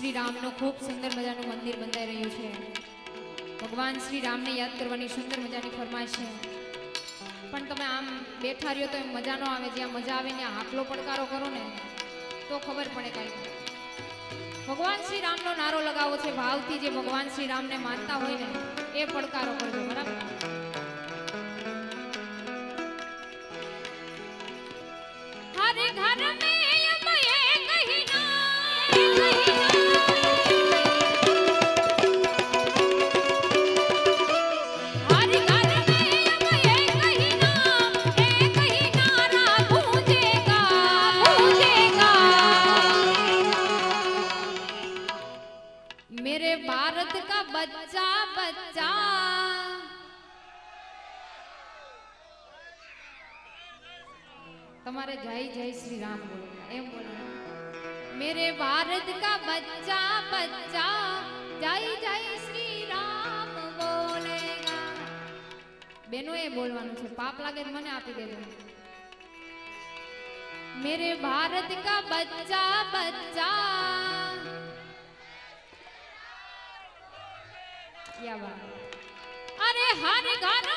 Shri Ram no खूब सुंदर मजाનું મંદિર બંધાઈ રહ્યું છે। ભગવાન શ્રી રામને યાદ કરવાની સુંદર મજાની ફરમાઈશ છે। પણ તમે આમ બેઠા રહ્યો તો એમ મજા ન આવે, જ્યાં મજા આવે ત્યાં હાકલો પડકારો કરો ને તો ખબર પડે કાંઈ। ભગવાન શ્રી રામનો નારો લગાવો છે ભાવથી, જે ભગવાન શ્રી રામને માનતા હોય ને એ પડકારો કરજો, બરાબર। हर घर में अब एक ही नाम, हर घर में अब एक ही नाम, एक ही नारा गूंजेगा गूंजेगा। मेरे भारत का बच्चा बच्चा, तुम्हारे जय जय श्री राम बोलना, एम बोलना। मेरे भारत का बच्चा बच्चा जय जय श्री राम बोलेगा। बेनो ए बोलवानुं छे, पाप लागे तो मने आपी देजो। मेरे भारत का बच्चा बच्चा, क्या बात। अरे हर घर